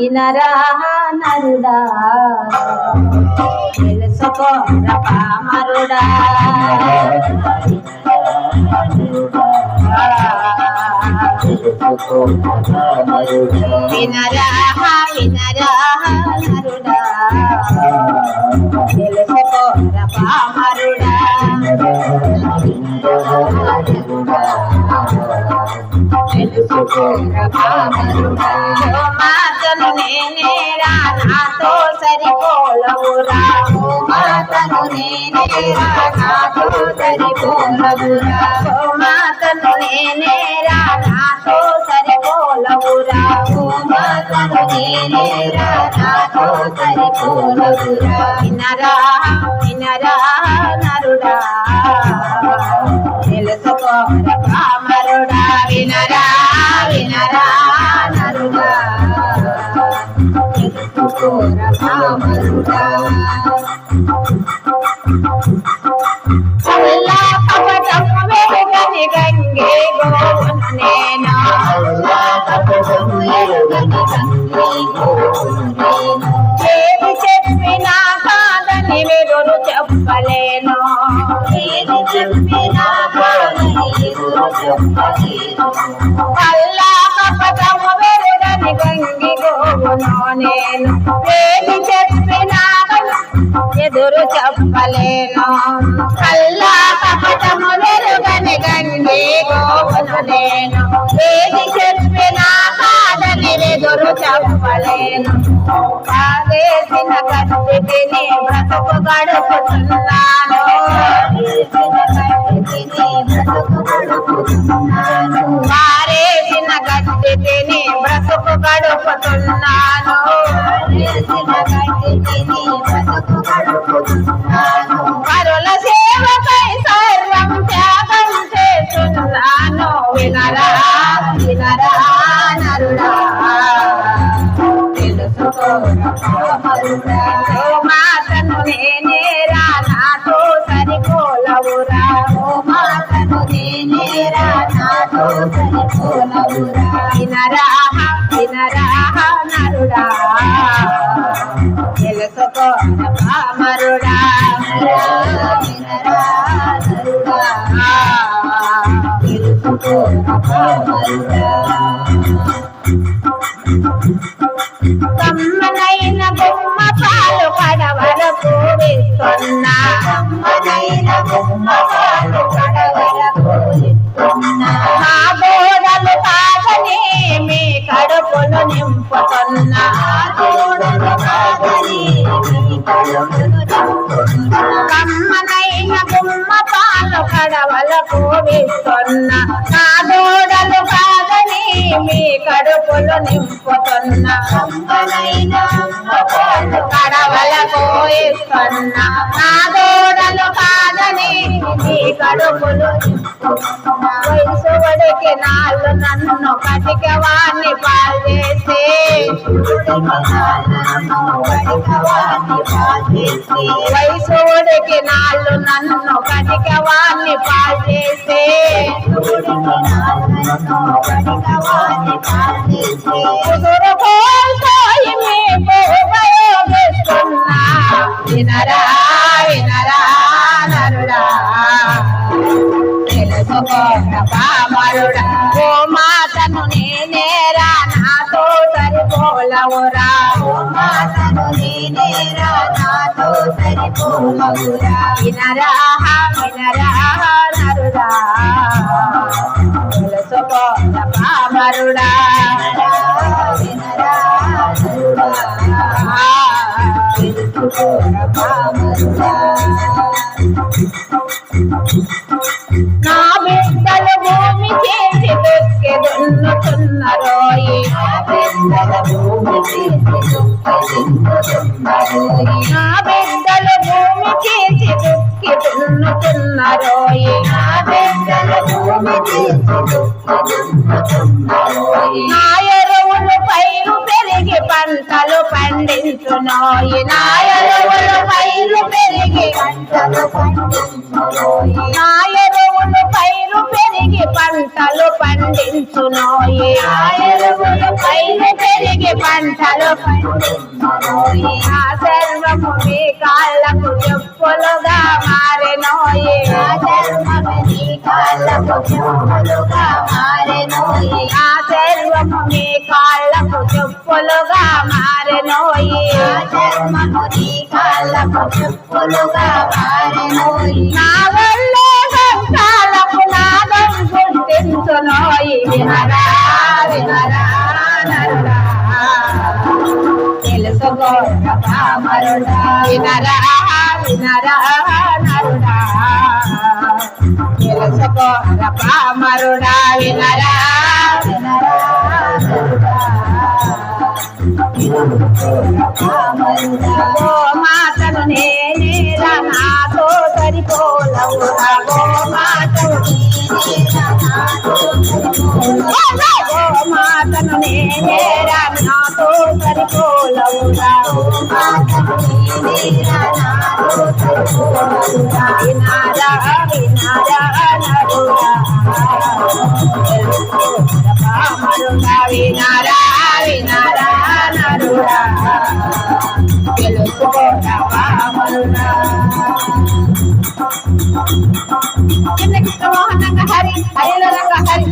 వినరా నరుడా తెలుసుకోరా పామరుడా వినరా వినరా నరుడా తెలుసుకోరా పామరుడా తెలుసుకోరా పామరుడా మాతను నేనేరా నాతో సరిపోలవురా మాతను నేనేరా నాతో సరిపోలవురా మాతను నేనేరా నాతో సరిపోలవురా మాతను నేనేరా నాతో సరిపోలవురా వినరా వినరా నరుడా తెలుసుకోరా పామరుడా వినరా వినరా నరుడా తెలుసుకోరా పామరుడా అల్లా కపటం వెరుగని గంగే గోవును నేను అల్లా కపటం వెరుగని గంగే గోవును నేను ఏది చెప్పినా కాదని వెదురు చెప్పలేను ఏది చెప్పినా కాదని వెదురు చెప్పలేను అల్లా కపటం వెరుగని గంగే గోవును నేను ఏది చెప్పినా ఎదురు చెప్పలేను అల్లా కపటము వెరుగని గంగే గోవును నేను ఏది చెప్పినా కాదని ఎదురు చెప్పలేను కాదేసిన గట్టి తిని బ్రతుకు గడుపుతున్నాను కారేసిన గట్టి తిని బ్రతుకు గడుపుతున్నాను పరుల సేవకై సర్వం త్యాగం చేస్తున్నాను వినరా వినరా నరుడా తెలుసుకోరా పామరుడా మాతను నేనేరా నాతో సరిపోలవురా మాతను నేనేరా నాతో సరిపోలవురా వినరా వినరా నరుడా తెలుసుకోరా పామరుడా వినరా నరుడా తెలుసుకోరా పామరుడా కమ్మనైన బొమ్మ పాలు కడవరకు విస్తున్నా కమ్మనైన బొమ్మ పాలు కడవరకు విస్తున్నా నా బోడలు కాదని మీ కడుపును నింపుతున్నా బోడలు కాదని మీ కడుపును నింపుతున్నా కమ్మనైన బొమ్మ పాలు కడవలకు విస్తున్నా నా బోడలు కాదని మీ కడుపులు నింపుతున్నా కమ్మనైన కడవలకు ఇస్తున్నా నా దూడలు కాదని మీ కడుపులు వయసు వడికి నాళ్ళు నన్ను కటిక వాణ్ణి పాల్చేసి వయసు వడికి నాళ్ళు నన్ను కటిక వాణ్ణి పాల్చేసి కుదురు కోల్పోయి మీకు ఉపయోగిస్తున్నా వినరా వినరా నరుడా తెలుసుకోరా పామరుడా ఓ మాతను నేనేరా నాతో సరిపోలవురా ఓ మాతను నేనేరా నాతో సరిపోలవురా వినరా వినరా నరుడా తెలుసుకోరా పామరుడా వినరా నరుడా తెలుసుకోరా పామరుడా నా బిడ్డలు భూమి చేసి దొక్కి దున్నుతున్నరోయి నా బిడ్డలు భూమి చేసి నా బిడ్డలు భూమి చేసి దొక్కి దున్నుతున్నరోయి నా బిడ్డలు భూమి చేసి నా ఎరువులు పైరు పెరిగి పంటలు పండించునోయి నా ఎరువులు పైరు పెరిగి పంటలు పండించునోయి నా ఎరువులు పైరు పెరిగి పంటలు పండించునోయి నా ఎరువులు పైరు పెరిగి పంటలు పండించునోయి నా సర్వము నీ కాళ్ళకు చెప్పులుగా మారెనోయి నా సర్వము నీ కాళ్ళకు చెప్పులుగా మారెనోయి నా సర్వము నీ కాళ్ళకు చెప్పులుగా మారెనోయి నా సర్వము నీ కాళ్ళకు చెప్పులుగా మారెనోయి నా వల్లే సంతాలకు నాదం గుర్తించునోయి వినరా వినరా నరుడా తెలుసుకో పామరుడా వినరా వినరా నరుడా తెలుసుకో పామరుడా వినరా వినరా ఓ మాతను నేనేరా నాతో సరిపోలవురా ఓ మాతను ఓ మాతను నేనేరా నాతో సరిపోలవురా వినారా వినారా నరుడా పామరుడా వినారా వినారా నరుడా తెలుసుకోరా పామరుడా చిన్న కృష్ణ మోహనంగా హరి హరిల రంగ హరి